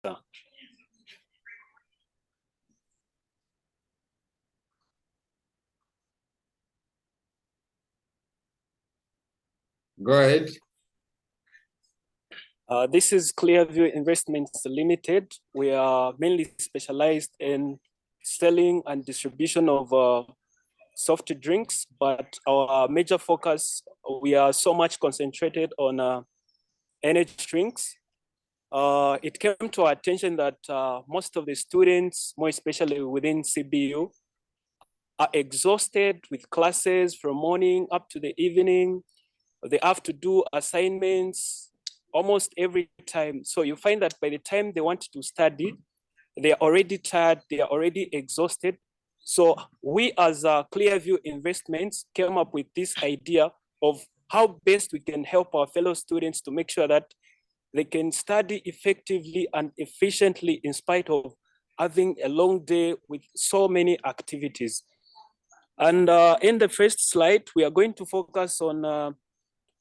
Go ahead. This is Clearview Investments Limited. We are mainly specialized in selling and distribution of soft drinks, but our major focus, we are so much concentrated on energy drinks. It came to our attention that most of the students, more especially within CBU, are exhausted with classes from morning up to the evening. They have to do assignments almost every time. So you find that by the time they want to study, they are already tired, they are already exhausted. So we as Clearview Investments came up with this idea of how best we can help our fellow students to make sure that they can study effectively and efficiently in spite of having a long day with so many activities. And in the first slide, we are going to focus on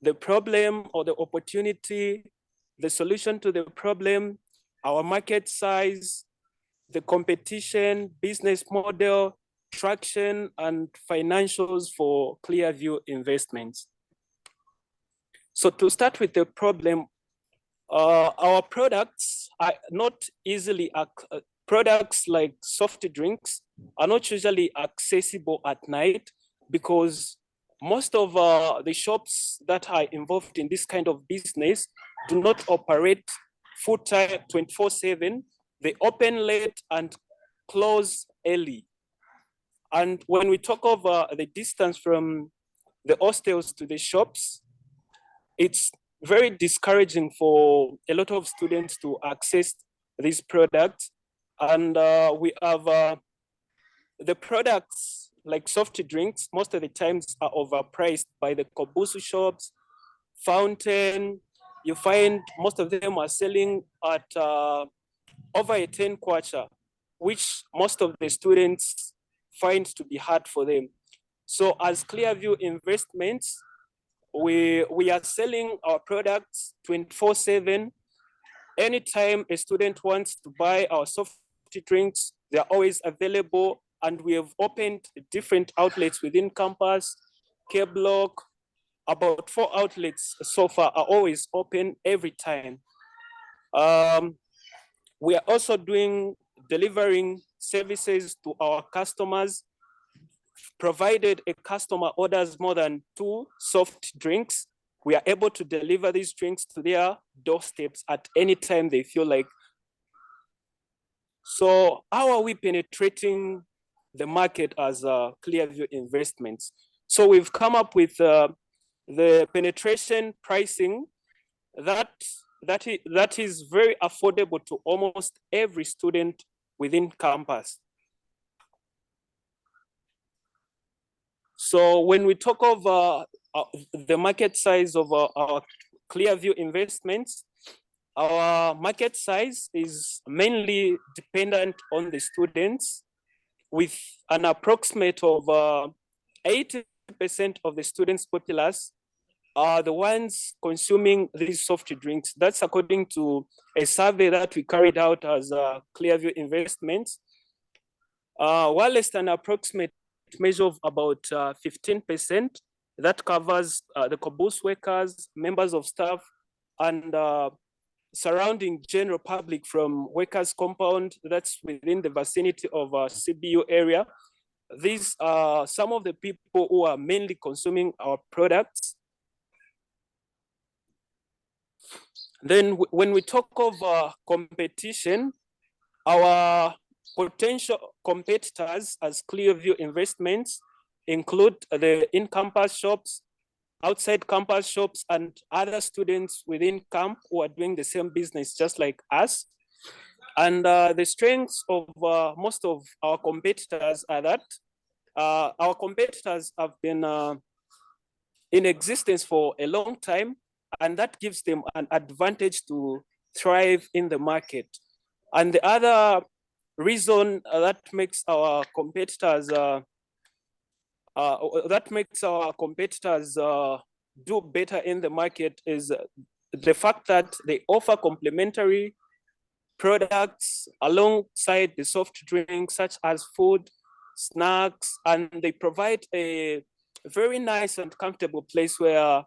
the problem or the opportunity, the solution to the problem, our market size, the competition, business model, traction, and financials for Clearview Investments. So to start with the problem, our products are not easily, products like soft drinks are not usually accessible at night because most of the shops that are involved in this kind of business do not operate full-time 24/7. They open late and close early. And when we talk of the distance from the hostels to the shops, it's very discouraging for a lot of students to access these products. And we have the products like soft drinks, most of the times are overpriced by the Kobusu shops, Fountain. You find most of them are selling at over a 10 kwacha, which most of the students find to be hard for them. So as Clearview Investments, we are selling our products 24/7. Anytime a student wants to buy our soft drinks, they're always available. And we have opened different outlets within campus, K Block. About 4 outlets so far are always open every time. We are also delivering services to our customers. Provided a customer orders more than 2 soft drinks, we are able to deliver these drinks to their doorsteps at any time they feel like. So how are we penetrating the market as Clearview Investments? So we've come up with the penetration pricing that is very affordable to almost every student within campus. So when we talk of the market size of our Clearview Investments, our market size is mainly dependent on the students, with an approximate of 80% of the students populace are the ones consuming these soft drinks. That's according to a survey that we carried out as Clearview Investments. Whilst an approximate measure of about 15%, that covers the Kobus workers, members of staff, and surrounding general public from workers compound that's within the vicinity of CBU area. These are some of the people who are mainly consuming our products. Then when we talk of competition, our potential competitors as Clearview Investments include the in-campus shops, outside campus shops, and other students within camp who are doing the same business just like us. And the strengths of most of our competitors are that our competitors have been in existence for a long time, and that gives them an advantage to thrive in the market. And the other reason that makes our competitors do better in the market is the fact that they offer complementary products alongside the soft drinks, such as food, snacks, and they provide a very nice and comfortable place where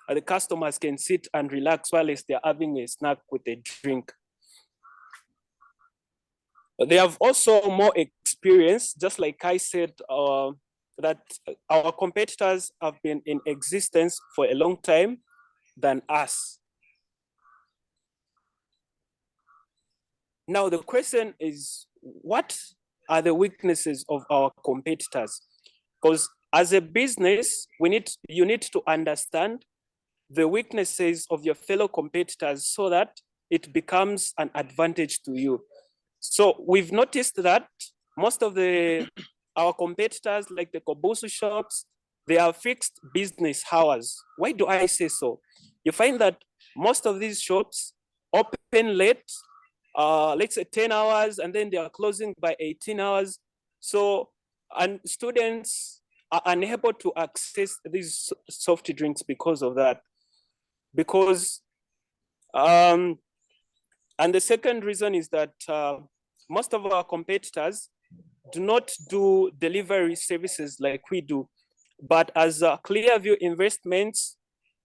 the customers can sit and relax while they're having a snack with a drink. They have also more experience, just like I said, that our competitors have been in existence for a long time than us. Now, the question is, what are the weaknesses of our competitors? Because as a business, you need to understand the weaknesses of your fellow competitors so that it becomes an advantage to you. So we've noticed that most of our competitors, like the Kobusu shops, they have fixed business hours. Why do I say so? You find that most of these shops open late, let's say 10 hours, and then they are closing by 18 hours. So, and students are unable to access these soft drinks because of that. Because, and the second reason is that most of our competitors do not do delivery services like we do. But as Clearview Investments,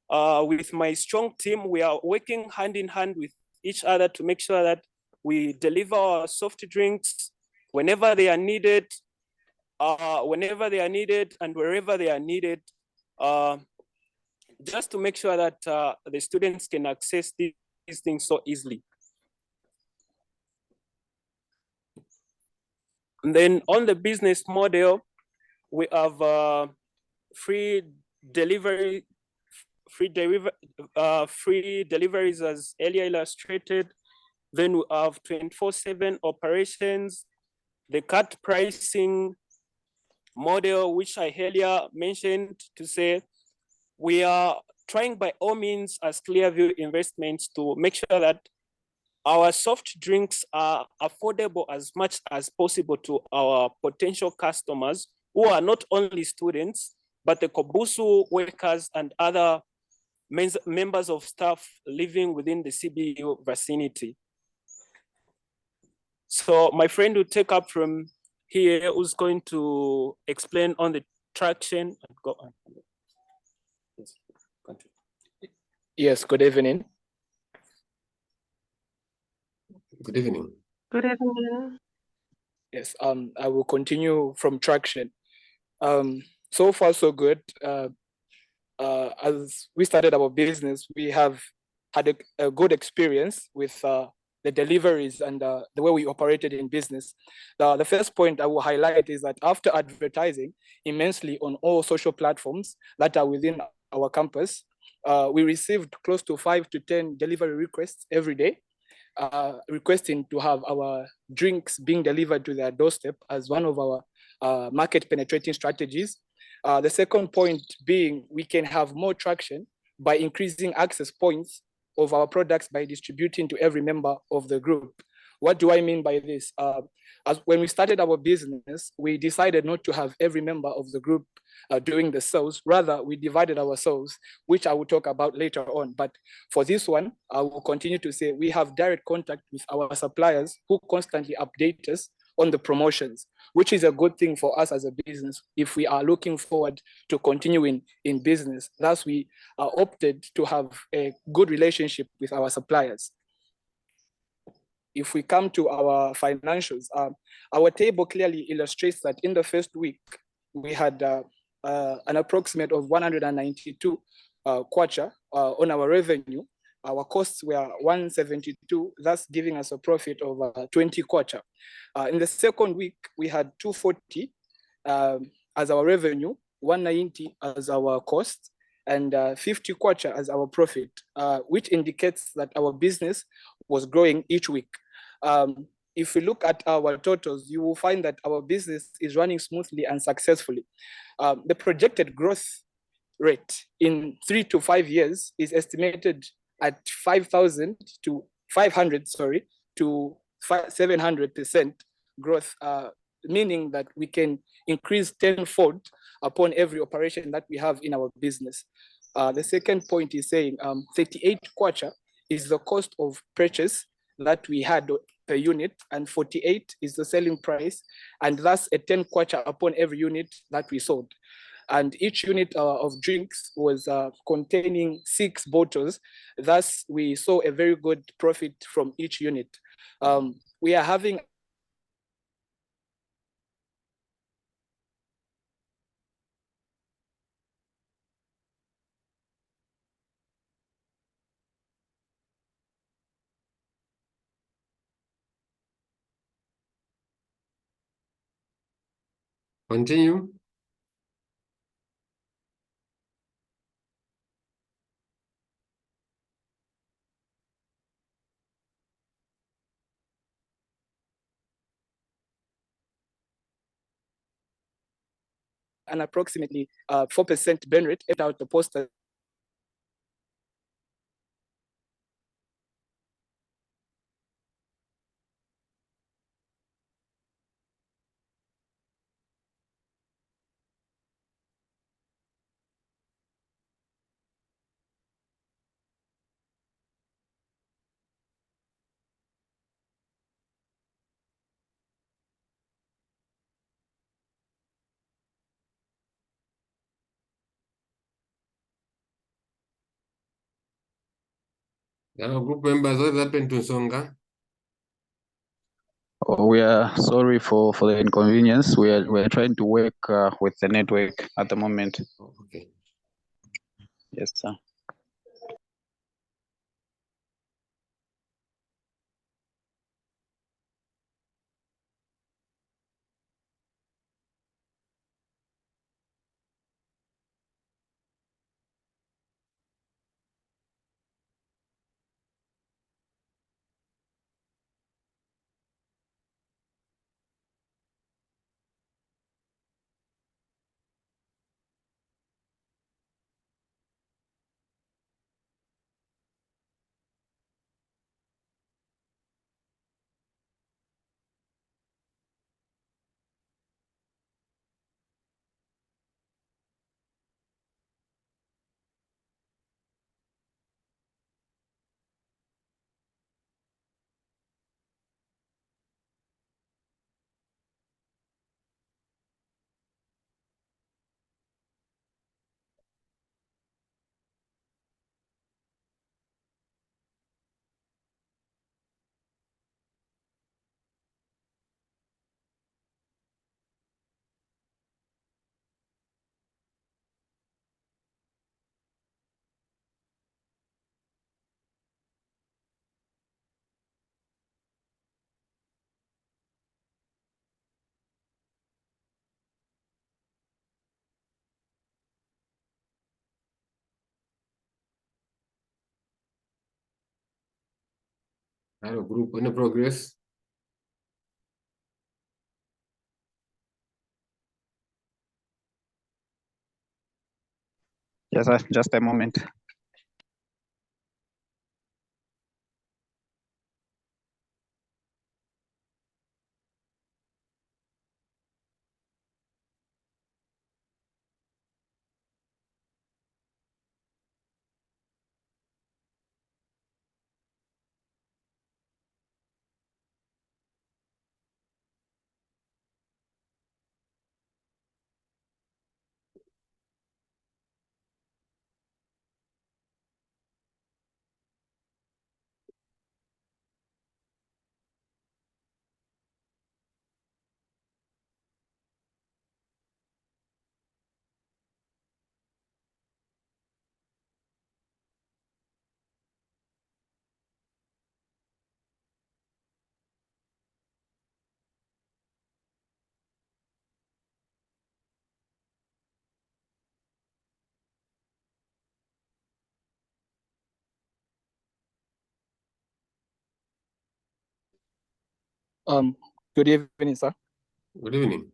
with my strong team, we are working hand in hand with each other to make sure that we deliver our soft drinks whenever they are needed, and wherever they are needed, just to make sure that the students can access these things so easily. And then on the business model, we have free deliveries as earlier illustrated. Then we have 24/7 operations, the cut pricing model, which I earlier mentioned, to say we are trying by all means as Clearview Investments to make sure that our soft drinks are affordable as much as possible to our potential customers who are not only students, but the Kobusu workers and other members of staff living within the CBU vicinity. So my friend will take up from here, who's going to explain on the traction. Go on. Yes, good evening. Good evening. Good evening. Yes, I will continue from traction. So far, so good. As we started our business, we have had a good experience with the deliveries and the way we operated in business. The first point I will highlight is that after advertising immensely on all social platforms that are within our campus, we received close to 5 to 10 delivery requests every day, requesting to have our drinks being delivered to their doorstep as one of our market penetrating strategies. The second point being we can have more traction by increasing access points of our products by distributing to every member of the group. What do I mean by this? As when we started our business, we decided not to have every member of the group doing the sales. Rather, we divided ourselves, which I will talk about later on. But for this one, I will continue to say we have direct contact with our suppliers who constantly update us on the promotions, which is a good thing for us as a business if we are looking forward to continuing in business. Thus, we opted to have a good relationship with our suppliers. If we come to our financials, our table clearly illustrates that in the first week, we had an approximate of 192 kwacha on our revenue. Our costs were 172, thus giving us a profit of 20 kwacha. In the second week, we had 240 as our revenue, 190 as our cost, and 50 kwacha as our profit, which indicates that our business was growing each week. If we look at our totals, you will find that our business is running smoothly and successfully. The projected growth rate in 3 to 5 years is estimated at 5,000 to 500, to 700% growth, meaning that we can increase tenfold upon every operation that we have in our business. The second point is saying 38 kwacha is the cost of purchase that we had per unit, and 48 is the selling price, and thus a 10 kwacha upon every unit that we sold. And each unit of drinks was containing 6 bottles. Thus, we saw a very good profit from each unit. We are having Continue. an approximately 4% burn rate without the poster. Group members, what happened to Songa? Oh, we are sorry for the inconvenience. We are trying to work with the network at the moment. Oh, okay. Yes, sir. Hello, group, any progress? Yes, sir. Just a moment. Good evening, sir. Good evening.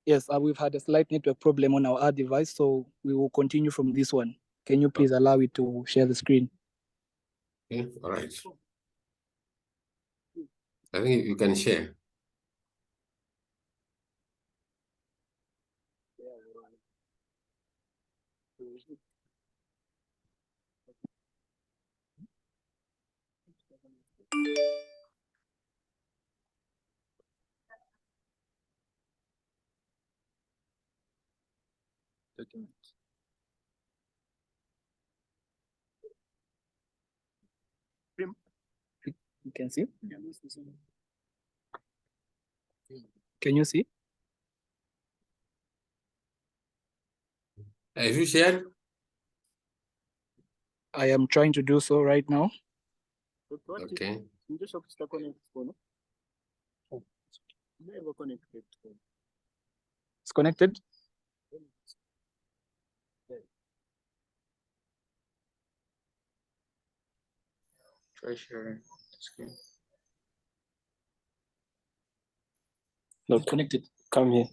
Yes, we've had a slight network problem on our device, so we will continue from this one. Can you please allow me to share the screen? Okay, all right. I think you can share. document. You can see? Can you see? Have you shared? I am trying to do so right now. Okay. It's connected. Try sharing screen. Look, Connected. come here.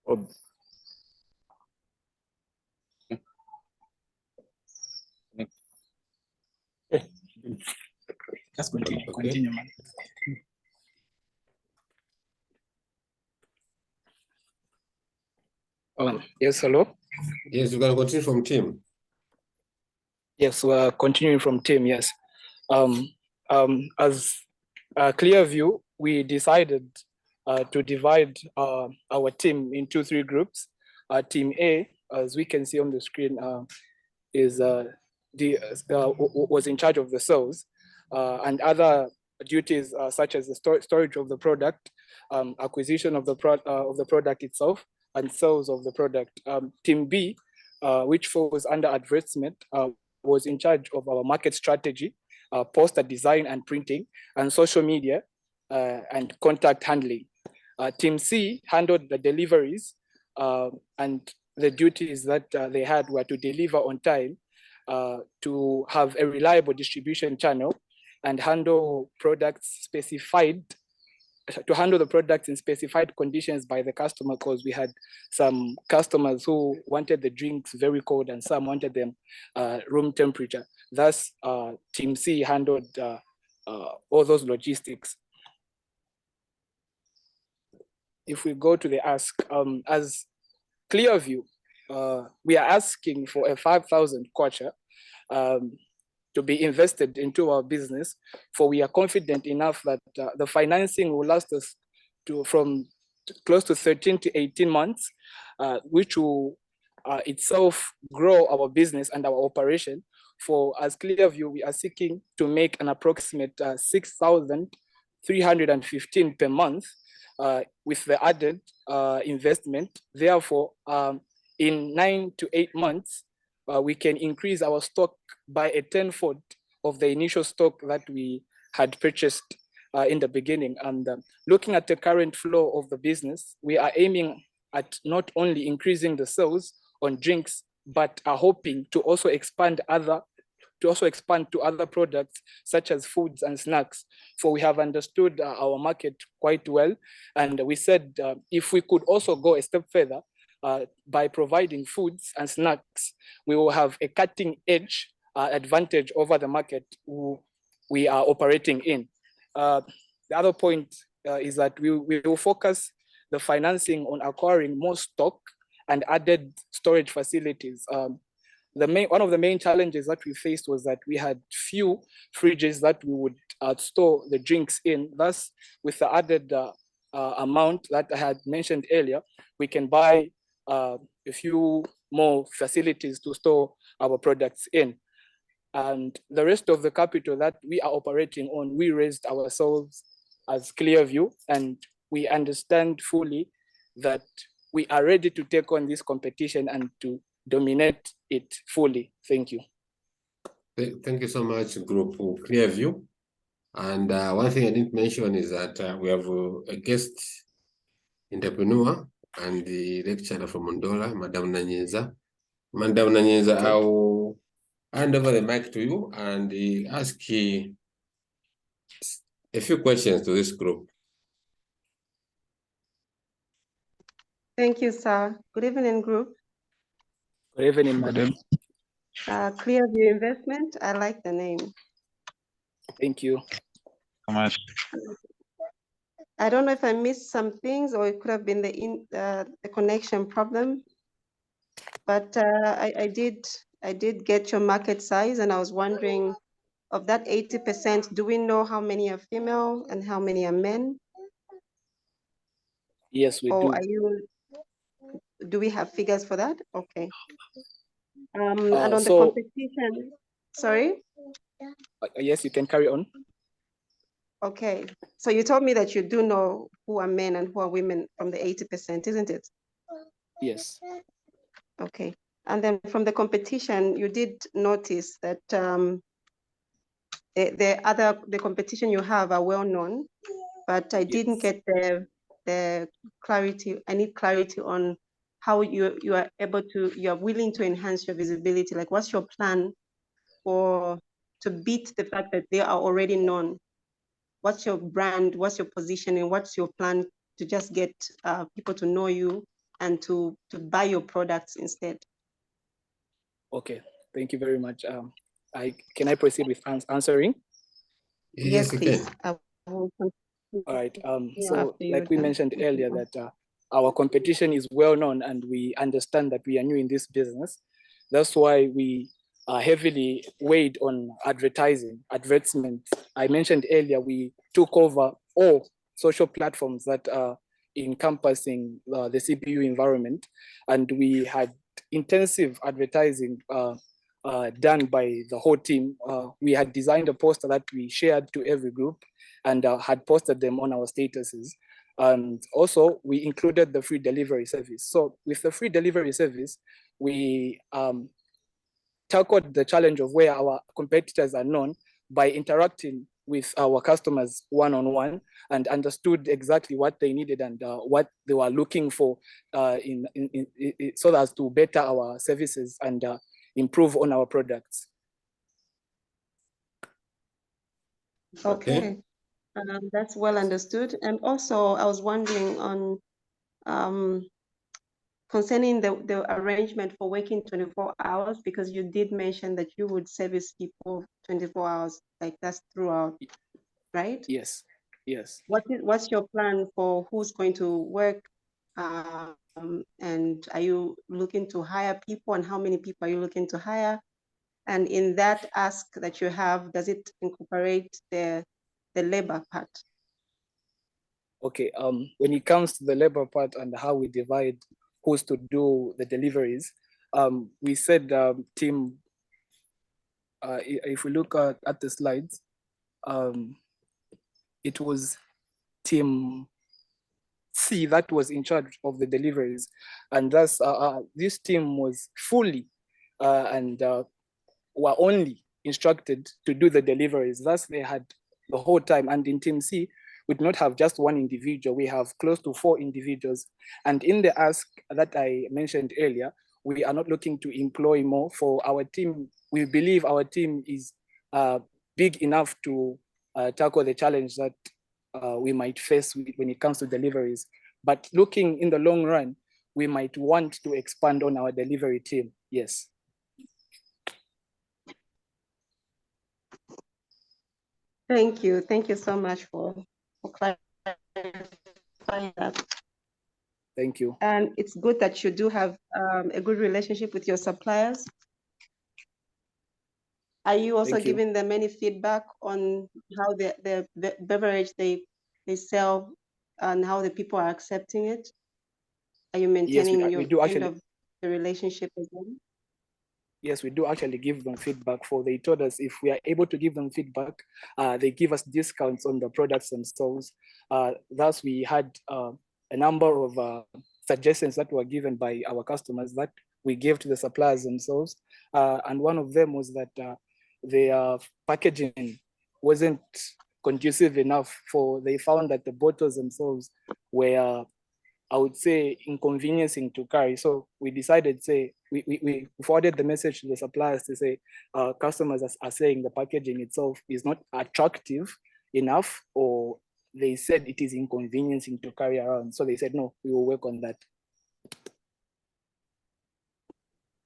Oh, Let's continue. Okay. Continue, man. Yes, hello. Yes, you can continue from team. Yes, we're continuing from team. Yes. As a clear view, we decided to divide our team into 3 groups. Team A, as we can see on the screen, was in charge of the sales and other duties such as the storage of the product, acquisition of the product itself, and sales of the product. Team B, which falls under advertisement, was in charge of our market strategy, poster design and printing, and social media and contact handling. Team C handled the deliveries, and the duties that they had were to deliver on time, to have a reliable distribution channel, and handle products specified, to handle the products in specified conditions by the customer, because we had some customers who wanted the drinks very cold and some wanted them room temperature. Thus, Team C handled all those logistics. If we go to the ask, as Clearview, we are asking for a 5,000 kwacha to be invested into our business, for we are confident enough that the financing will last us from close to 13 to 18 months, which will itself grow our business and our operation. For as Clearview, we are seeking to make an approximate 6,315 per month with the added investment. Therefore, in 9 to 8 months, we can increase our stock by a tenfold of the initial stock that we had purchased in the beginning. And looking at the current flow of the business, we are aiming at not only increasing the sales on drinks, but are hoping to also expand to other products such as foods and snacks. For we have understood our market quite well, and we said if we could also go a step further by providing foods and snacks, we will have a cutting edge advantage over the market we are operating in. The other point is that we will focus the financing on acquiring more stock and added storage facilities. One of the main challenges that we faced was that we had few fridges that we would store the drinks in. Thus, with the added amount that I had mentioned earlier, we can buy a few more facilities to store our products in. And the rest of the capital that we are operating on, we raised ourselves as Clearview, and we understand fully that we are ready to take on this competition and to dominate it fully. Thank you. Thank you so much, Group Clearview. And one thing I didn't mention is that we have a guest entrepreneur and the lecturer from Mondola, Madam Nanyeza. Madam Nanyeza, I will hand over the mic to you and ask a few questions to this group. Thank you, sir. Good evening, group. Good evening, madam. Clearview Investment, I like the name. Thank you so much. I don't know if I missed some things or it could have been the connection problem, but I did get your market size, and I was wondering of that 80%, do we know how many are female and how many are men? Yes, we Or do. do we have figures for that? Okay. And on the So competition, sorry? yes, you can carry on. Okay. So you told me that you do know who are men and who are women from the 80%, isn't it? Yes. Okay. And then from the competition, you did notice that the competition you have are well known, but I didn't Yes. get the clarity. I need clarity on how you are able to, you are willing to enhance your visibility. Like, what's your plan to beat the fact that they are already known? What's your brand? What's your positioning? What's your plan to just get people to know you and to buy your products instead? Okay. Thank you very much. Can I proceed with answering? Yes, you please. can. I will All right. So after you're like we done. mentioned earlier that our competition is well known and we understand that we are new in this business. That's why we are heavily weighed on advertisement. I mentioned earlier, we took over all social platforms that are encompassing the CPU environment, and we had intensive advertising done by the whole team. We had designed a poster that we shared to every group and had posted them on our statuses. And also we included the free delivery service. So with the free delivery service, we tackled the challenge of where our competitors are known by interacting with our customers one-on-one and understood exactly what they needed and what they were looking for so as to better our services and improve on our products. Okay. That's well understood. And also, I was wondering on concerning the arrangement for working 24 hours, because you did mention that you would service people 24 hours, like that's throughout, right? Yes, yes. What's your plan for who's going to work? And are you looking to hire people, and how many people are you looking to hire? And in that ask that you have, does it incorporate the labor part? Okay, when it comes to the labor part and how we divide who's to do the deliveries, we said team, if we look at the slides, it was team C that was in charge of the deliveries. And thus this team was fully and were only instructed to do the deliveries. Thus they had the whole time. And in team C, we do not have just one individual, we have close to 4 individuals. And in the ask that I mentioned earlier, we are not looking to employ more for our team. We believe our team is big enough to tackle the challenge that we might face when it comes to deliveries. But looking in the long run, we might want to expand on our delivery team, yes. Thank you. Thank you so much for clarifying that. Thank you. And it's good that you do have a good relationship with your suppliers. Are you also giving them any feedback on how the beverage they sell and how the people are accepting it? Are you maintaining Yes, we do kind actually, of the relationship with them? yes, we do actually give them feedback. They told us if we are able to give them feedback, they give us discounts on the products themselves. Thus, we had a number of suggestions that were given by our customers that we gave to the suppliers themselves. And one of them was that their packaging wasn't conducive enough they found that the bottles themselves were, I would say, inconveniencing to carry. So we decided, we forwarded the message to the suppliers to say, customers are saying the packaging itself is not attractive enough, or they said it is inconveniencing to carry around. So they said, no, we will work on that.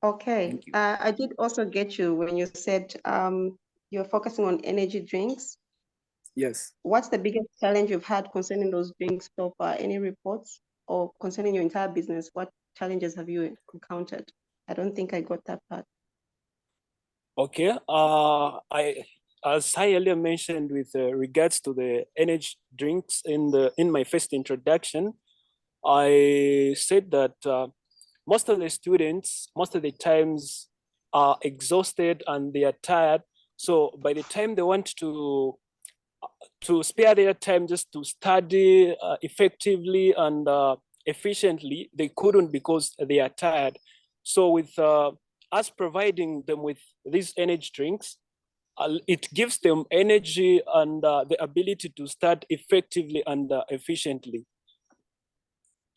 Okay, I did also get you when you said you're focusing on energy drinks. Yes. What's the biggest challenge you've had concerning those drinks so far? Any reports, or concerning your entire business? What challenges have you encountered? I don't think I got that part. Okay, as I earlier mentioned with regards to the energy drinks in my first introduction, I said that most of the students, most of the times, are exhausted and they are tired. So by the time they want to spare their time just to study effectively and efficiently, they couldn't because they are tired. So with us providing them with these energy drinks, it gives them energy and the ability to start effectively and efficiently.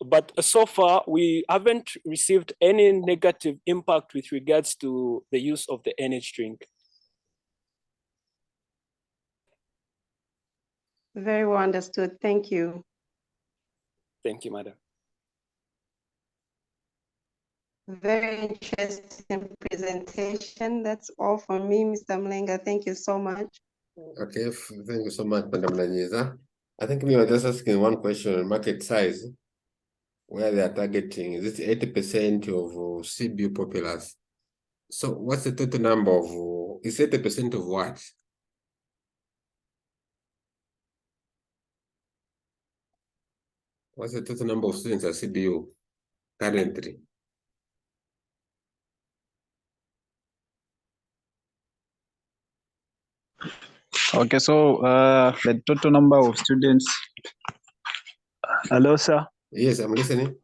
But so far, we haven't received any negative impact with regards to the use of the energy drink. Very well understood. Thank you. Thank you, madam. Very interesting presentation. That's all from me, Mr. Mlenga. Thank you so much. Okay, thank you so much, Madam Nanyiza. I think we are just asking one question on market size, where they are targeting. Is it 80% of CBU populace? So what's the total number of, is 80% of what? What's the total number of students at CBU currently? Okay, so the total number of students. Hello, sir. Yes, I'm listening.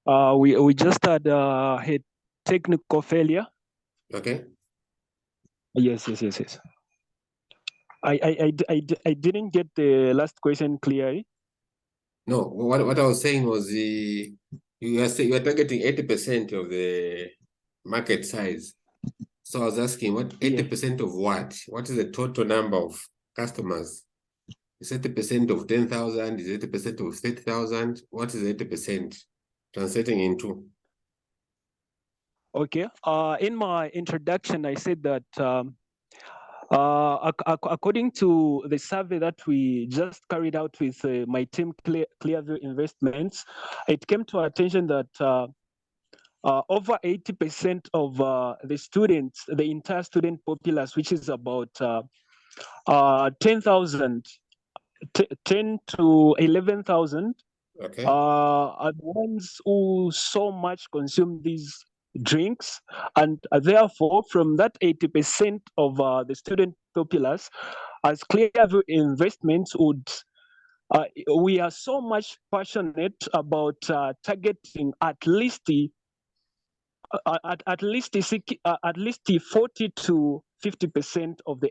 We just had a technical failure. Okay. Yes. I didn't get the last question clearly. No, what I was saying was you are targeting 80% of the market size. So I was asking, what 80% of what? What is the total number of customers? Is 80% of 10,000? Is 80% of 30,000? What is 80% translating into? Okay. In my introduction, I said that according to the survey that we just carried out with my team, Clearview Investments, it came to our attention that over 80% of the students, the entire student populace, which is about 10,000, 10 to 11,000, Okay. are the ones who so much consume these drinks, and therefore from that 80% of the student populace, as Clearview Investments would we are so much passionate about targeting at least 40 to 50% of the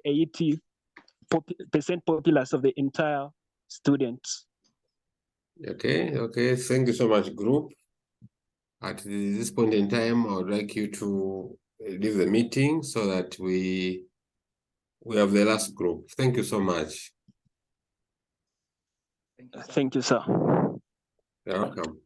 80% populace of the entire students. Okay. Thank you so much, group. At this point in time, I would like you to leave the meeting so that we have the last group. Thank you so much. Thank you, sir. You're welcome.